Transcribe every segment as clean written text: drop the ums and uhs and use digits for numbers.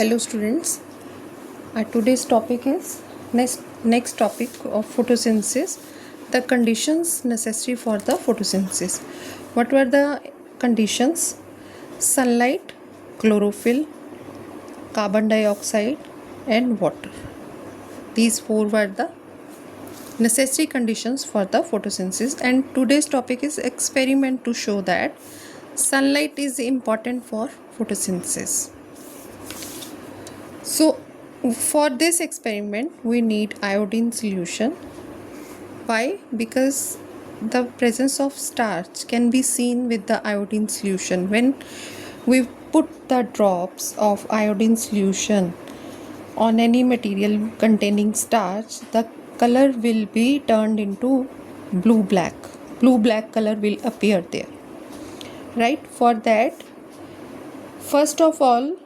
Hello students, today's topic is next topic of photosynthesis, the conditions necessary for the photosynthesis. What were the conditions? Sunlight, chlorophyll, carbon dioxide and water. These four were the necessary conditions for the photosynthesis, and today's topic is experiment to show that sunlight is important for photosynthesis. So for this experiment we need iodine solution. Why? Because the presence of starch can be seen with the iodine solution. When we put the drops of iodine solution on any material containing starch, the color will be turned into blue black color will appear there, right? For that, first of all,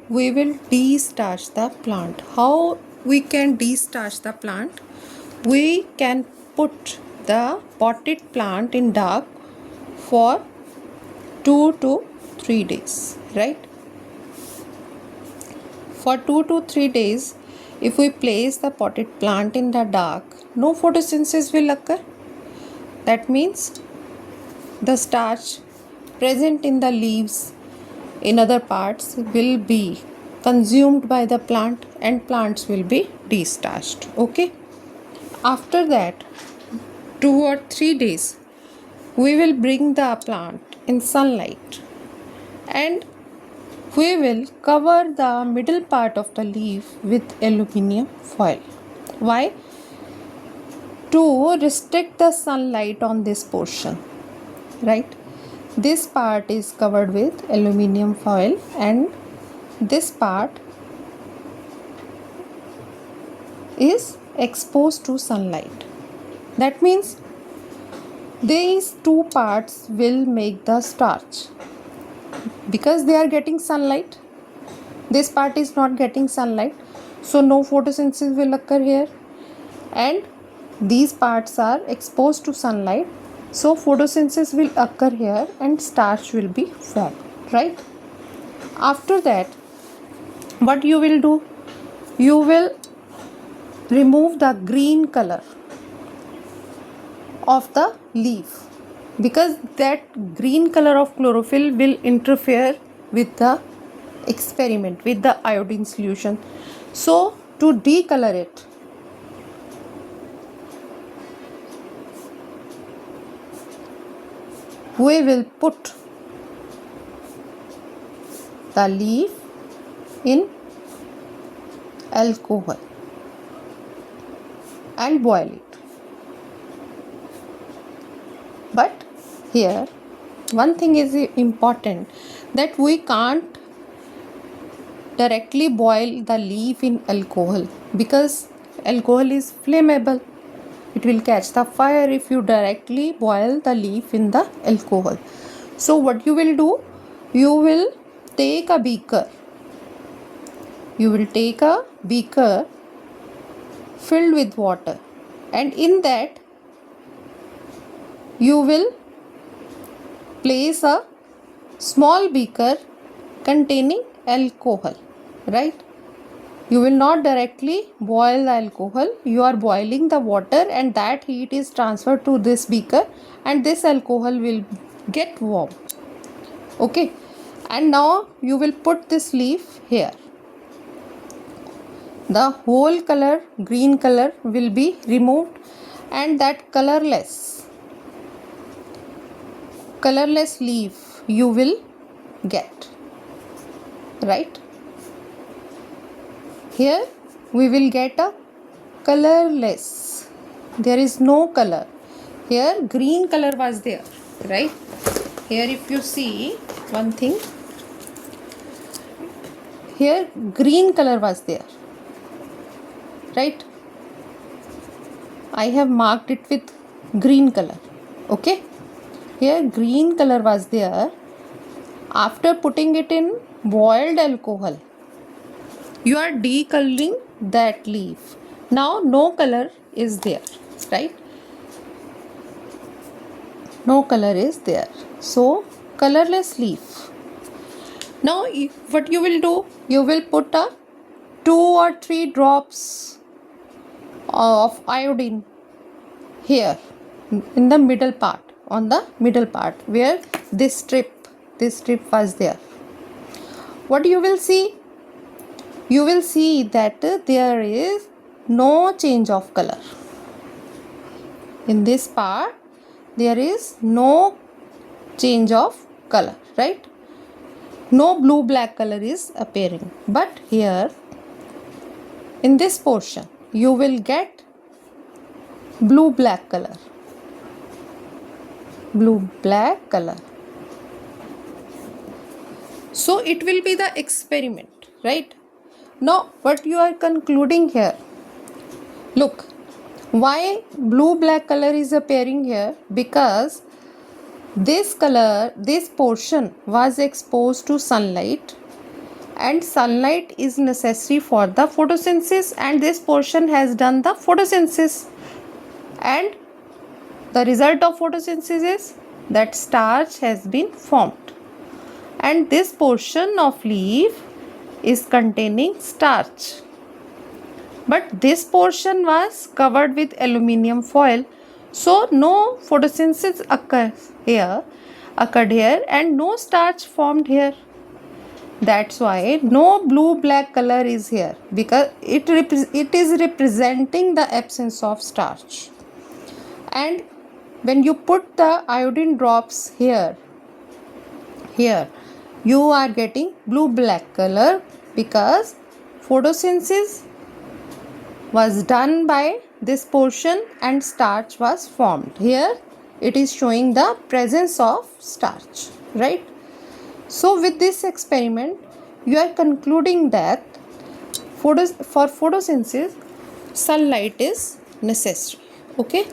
we will de-starch the plant. How we can de-starch the plant? We can put the potted plant in dark for 2 to 3 days, right? For 2 to 3 days, if we place the potted plant in the dark, no photosynthesis will occur. That means the starch present in the leaves in other parts will be consumed by the plant and plants will be de-starched. Okay. After that, 2 or 3 days, we will bring the plant in sunlight and we will cover the middle part of the leaf with aluminium foil. Why? To restrict the sunlight on this portion, right? This part is covered with aluminium foil and this part is exposed to sunlight. That means these two parts will make the starch. Because they are getting sunlight, this part is not getting sunlight, so no photosynthesis will occur here, and these parts are exposed to sunlight, so photosynthesis will occur here and starch will be formed, right? After that, what you will do? You will remove the green color of the leaf, because that green color of chlorophyll will interfere with the experiment, with the iodine solution. So to decolor it, we will put the leaf in alcohol and boil it. But here one thing is important, that we can't directly boil the leaf in alcohol because alcohol is flammable. It will catch the fire if you directly boil the leaf in the alcohol. So what you will do? You will take a beaker. You will take a beaker filled with water, and in that you will place a small beaker containing alcohol, right? You will not directly boil the alcohol, you are boiling the water and that heat is transferred to this beaker and this alcohol will get warm. Okay, and now you will put this leaf here. The whole color, green color, will be removed and that colorless leaf you will get, right? Here we will get a colorless. There is no color. Here green color was there, right? Here if you see one thing, here green color was there, right? I have marked it with green color. Okay, here green color was there. After putting it in boiled alcohol, you are decoloring that leaf. Now no color is there, right? No color is there. So colorless leaf. Now what you will do, you will put a 2 or 3 drops of iodine here in the middle part, on the middle part where this strip was there. What you will see? You will see that there is no change of color. In this part there is no change of color, right? No blue black color is appearing, but here in this portion you will get blue black color. So it will be the experiment, right? Now what you are concluding here, look, why blue black color is appearing here? Because this portion was exposed to sunlight, and sunlight is necessary for the photosynthesis, and this portion has done the photosynthesis, and the result of photosynthesis is that starch has been formed, and this portion of leaf is containing starch, but this portion was covered with aluminium foil, so no photosynthesis occurred here and no starch formed here. That's why no blue black color is here, because it is representing the absence of starch. And when you put the iodine drops here you are getting blue black color, because photosynthesis was done by this portion and starch was formed. Here it is showing the presence of starch, right? So with this experiment you are concluding that for photosynthesis sunlight is necessary. Okay,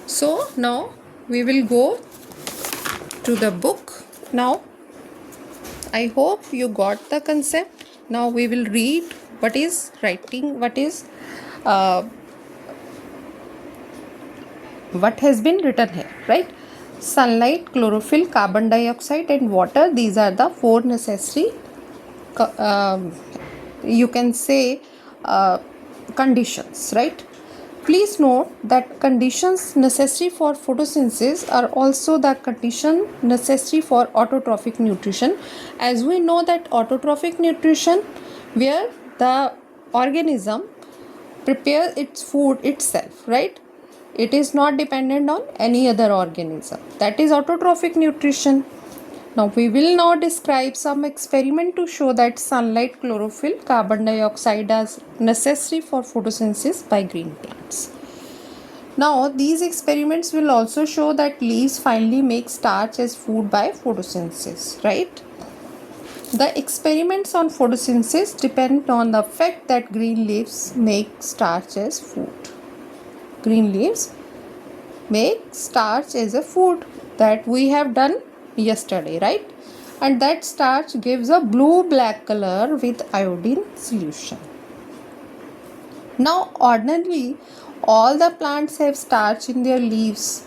so now we will go to the book. Now I hope you got the concept. Now we will read what is what has been written here, right? Sunlight, chlorophyll, carbon dioxide and water, these are the 4 necessary you can say conditions, right? Please note that conditions necessary for photosynthesis are also the condition necessary for autotrophic nutrition. As we know that autotrophic nutrition, where the organism prepares its food itself, right? It is not dependent on any other organism. That is autotrophic nutrition. Now we will now describe some experiment to show that sunlight, chlorophyll, carbon dioxide are necessary for photosynthesis by green plants. Now these experiments will also show that leaves finally make starch as food by photosynthesis, right? The experiments on photosynthesis depend on the fact that green leaves make starch as food. Green leaves make starch as a food, that we have done yesterday, right? And that starch gives a blue black color with iodine solution. Now ordinarily all the plants have starch in their leaves.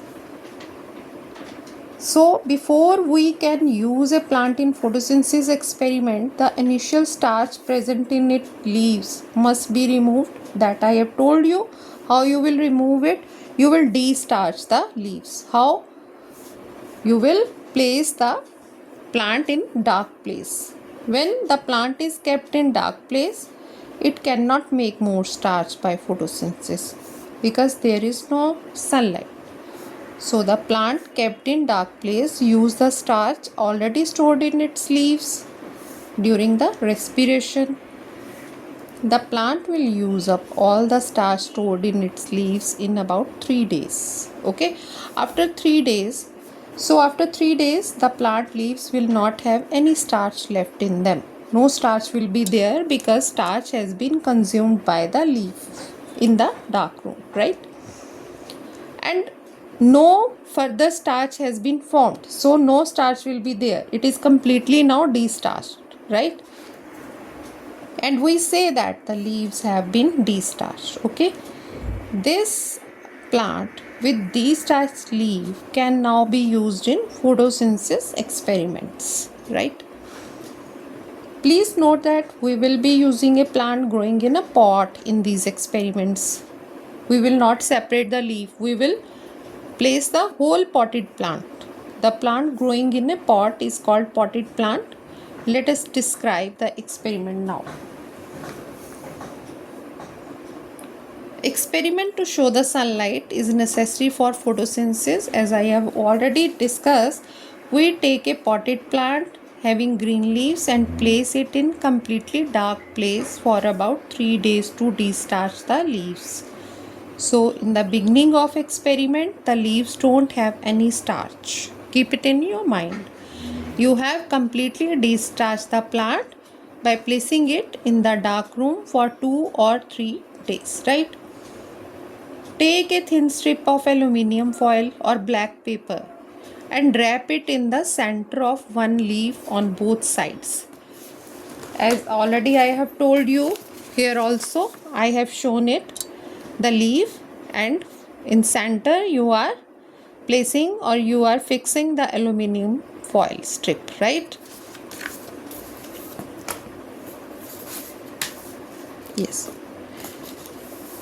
So before we can use a plant in photosynthesis experiment, the initial starch present in its leaves must be removed. That I have told you. How you will remove it? You will de-starch the leaves. How? You will place the plant in dark place. When the plant is kept in dark place, it cannot make more starch by photosynthesis because there is no sunlight. So the plant kept in dark place use the starch already stored in its leaves during the respiration. The plant will use up all the starch stored in its leaves in about 3 days. Okay, after 3 days, the plant leaves will not have any starch left in them. No starch will be there because starch has been consumed by the leaf in the dark room, right? And no further starch has been formed, so no starch will be there. It is completely now de-starched, right? And we say that the leaves have been de-starched. Okay, this plant with de-starched leaf can now be used in photosynthesis experiments, right? Please note that we will be using a plant growing in a pot in these experiments. We will not separate the leaf. We will place the whole potted plant. The plant growing in a pot is called potted plant. Let us describe the experiment now. Experiment to show the sunlight is necessary for photosynthesis. As I have already discussed, we take a potted plant having green leaves and place it in completely dark place for about 3 days to destarch the leaves. So in the beginning of experiment, the leaves don't have any starch. Keep it in your mind. You have completely destarched the plant by placing it in the dark room for 2 or 3 days, right? Take a thin strip of aluminium foil or black paper and wrap it in the center of one leaf on both sides. As already I have told you, here also I have shown it, the leaf, and in center you are placing or you are fixing the aluminium foil strip, right? Yes.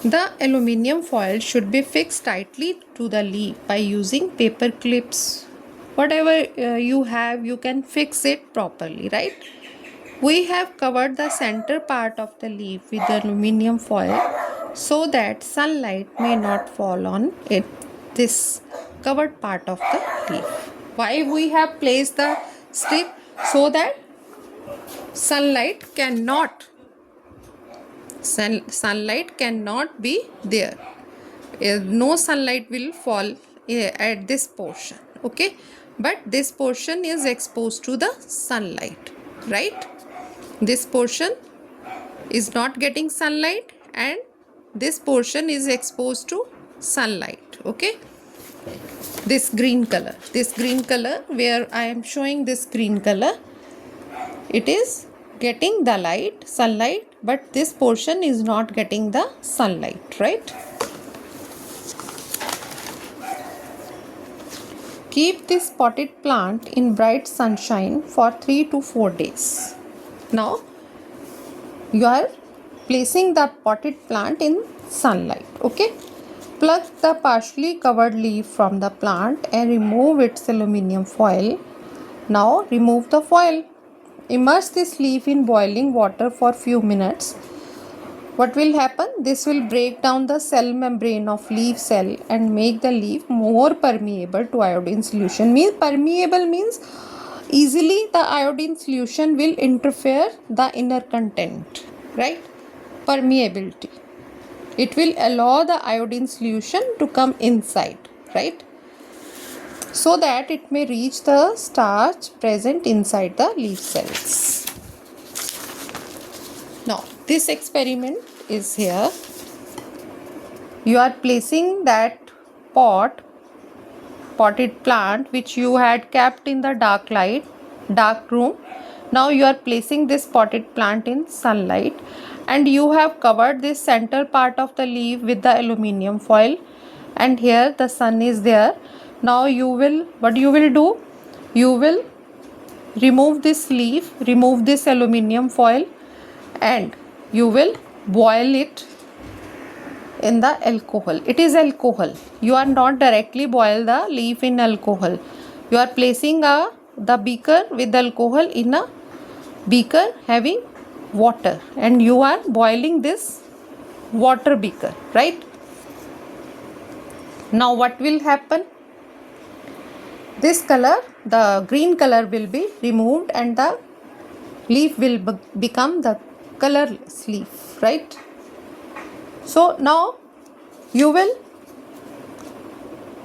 The aluminium foil should be fixed tightly to the leaf by using paper clips. Whatever you have, you can fix it properly, right? We have covered the center part of the leaf with the aluminium foil so that sunlight may not fall on it, this covered part of the leaf. Why we have placed the strip? So that sunlight cannot be there. No sunlight will fall at this portion, okay, but this portion is exposed to the sunlight, right? This portion is not getting sunlight and this portion is exposed to sunlight, okay. This green color where I am showing this green color, it is getting the sunlight, but this portion is not getting the sunlight, right? Keep this potted plant in bright sunshine for 3 to 4 days. Now you are placing the potted plant in sunlight, okay. Pluck the partially covered leaf from the plant and remove its aluminium foil. Now remove the foil. Immerse this leaf in boiling water for few minutes. What will happen? This will break down the cell membrane of leaf cell and make the leaf more permeable to iodine solution. Permeable means easily the iodine solution will interfere the inner content, right? Permeability. It will allow the iodine solution to come inside, right? So that it may reach the starch present inside the leaf cells. Now, this experiment is here. You are placing that potted plant which you had kept in the dark room. Now you are placing this potted plant in sunlight and you have covered this center part of the leaf with the aluminium foil, and here the sun is there. Now what you will do? You will remove this leaf, remove this aluminium foil, and you will boil it in the alcohol. It is alcohol. You are not directly boil the leaf in alcohol. You are placing the beaker with alcohol in a beaker having water, and you are boiling this water beaker, right? Now what will happen? This color, the green color, will be removed and the leaf will become the colorless leaf, right? So now you will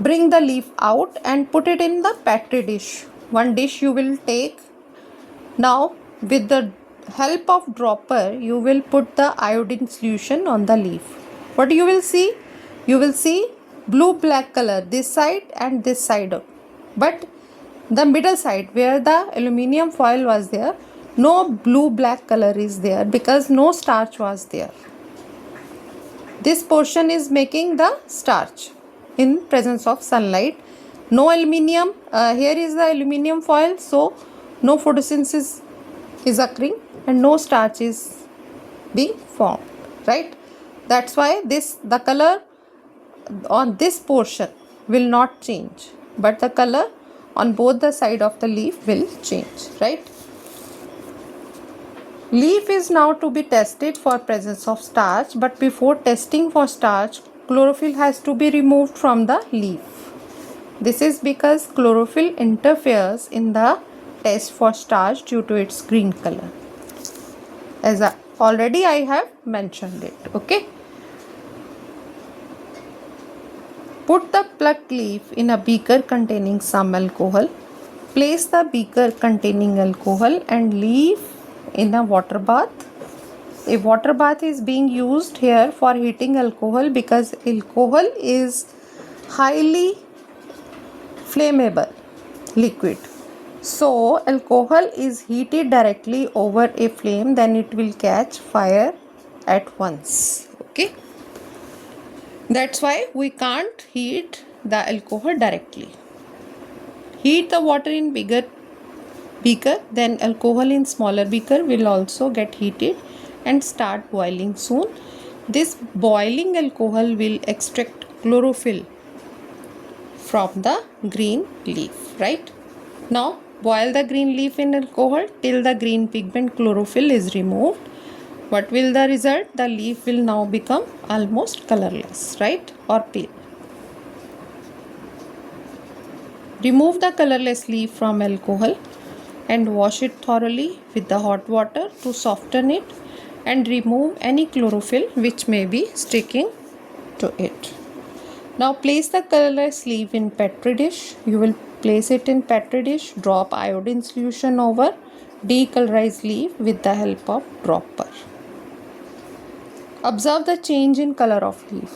bring the leaf out and put it in the petri dish. One dish you will take. Now with the help of dropper you will put the iodine solution on the leaf. What you will see? You will see blue black color this side and this side, but the middle side where the aluminium foil was there, no blue black color is there because no starch was there. This portion is making the starch in presence of sunlight. No aluminium, here is the aluminium foil, so no photosynthesis is occurring. and no starch is being formed, right? That's why the color on this portion will not change, but the color on both the side of the leaf will change, right? Leaf is now to be tested for presence of starch, but before testing for starch, chlorophyll has to be removed from the leaf. This is because chlorophyll interferes in the test for starch due to its green color. As already I have mentioned it, okay? Put the plucked leaf in a beaker containing some alcohol. Place the beaker containing alcohol and leaf in a water bath. A water bath is being used here for heating alcohol because alcohol is highly flammable liquid. So alcohol is heated directly over a flame, then it will catch fire at once. Okay. That's why we can't heat the alcohol directly. Heat the water in bigger beaker, then alcohol in smaller beaker will also get heated and start boiling soon. This boiling alcohol will extract chlorophyll from the green leaf, right? Now boil the green leaf in alcohol till the green pigment chlorophyll is removed. What will the result? The leaf will now become almost colorless, right? Or pale. Remove the colorless leaf from alcohol and wash it thoroughly with the hot water to soften it and remove any chlorophyll which may be sticking to it. Now place the colorless leaf in petri dish. You will place it in petri dish, drop iodine solution over decolorized leaf with the help of dropper. Observe the change in color of leaf.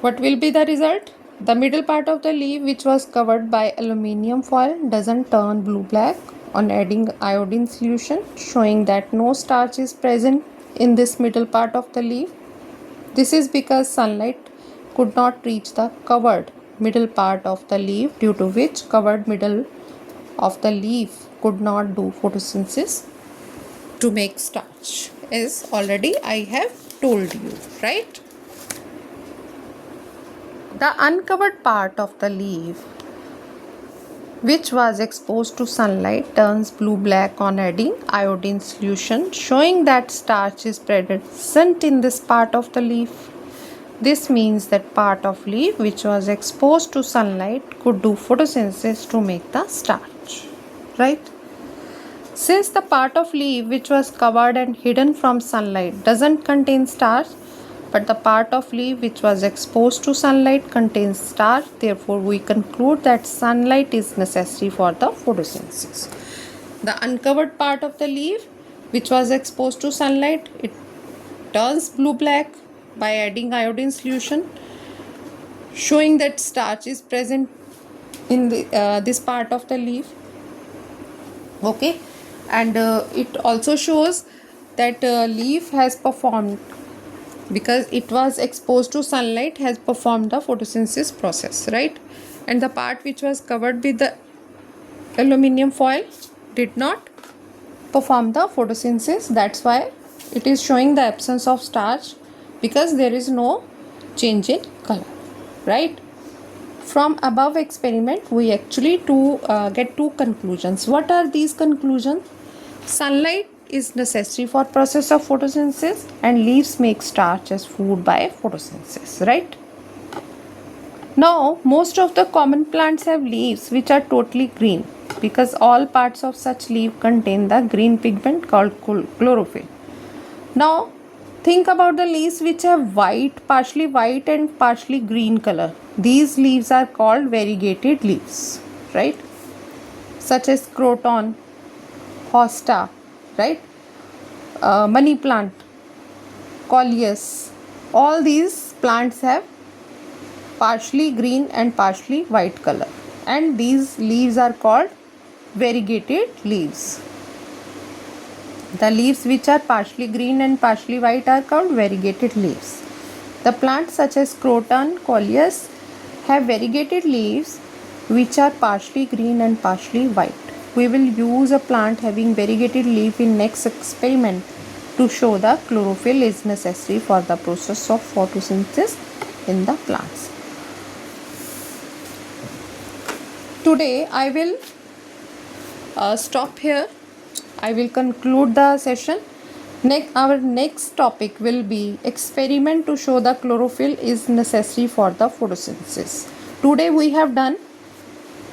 What will be the result? The middle part of the leaf, which was covered by aluminium foil, doesn't turn blue-black on adding iodine solution, showing that no starch is present in this middle part of the leaf. This is because sunlight could not reach the covered middle part of the leaf, due to which covered middle of the leaf could not do photosynthesis to make starch, as already I have told you, right? The uncovered part of the leaf, which was exposed to sunlight, turns blue-black on adding iodine solution, showing that starch is present in this part of the leaf. This means that part of leaf which was exposed to sunlight could do photosynthesis to make the starch, right? Since the part of leaf which was covered and hidden from sunlight doesn't contain starch, but the part of leaf which was exposed to sunlight contains starch, therefore we conclude that sunlight is necessary for the photosynthesis. The uncovered part of the leaf which was exposed to sunlight, it turns blue-black by adding iodine solution, showing that starch is present in this part of the leaf. Okay, and it also shows that leaf has performed, because it was exposed to sunlight, has performed the photosynthesis process, right? And the part which was covered with the aluminium foil did not perform the photosynthesis. That's why it is showing the absence of starch, because there is no change in color, right? From above experiment, we actually get two conclusions. What are these conclusions? Sunlight is necessary for process of photosynthesis, and leaves make starch as food by photosynthesis, right? Now, most of the common plants have leaves which are totally green, because all parts of such leaf contain the green pigment called chlorophyll. Now, think about the leaves which have partially white and partially green color. These leaves are called variegated leaves, right? Such as croton, hosta, right? Money plant, coleus. All these plants have partially green and partially white color, and these leaves are called variegated leaves. The leaves which are partially green and partially white are called variegated leaves. The plants such as croton, coleus have variegated leaves which are partially green and partially white. we will use a plant having variegated leaf in next experiment to show the chlorophyll is necessary for the process of photosynthesis in the plants. Today I will stop here. I will conclude the session. Our next topic will be experiment to show the chlorophyll is necessary for the photosynthesis. Today we have done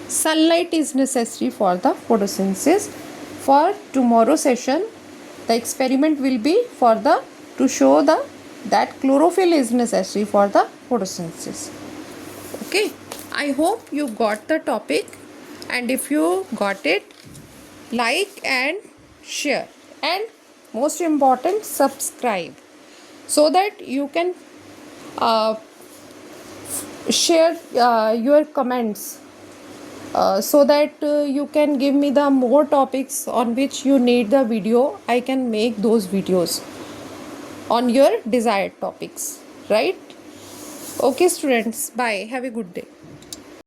sunlight is necessary for the photosynthesis. For tomorrow session, the experiment will be for the to show that chlorophyll is necessary for the photosynthesis. Okay, I hope you got the topic, and if you got it, like and share, and most important, subscribe, so that you can share your comments, so that you can give me the more topics on which you need the video. I can make those videos on your desired topics, right? Okay students, bye, have a good day.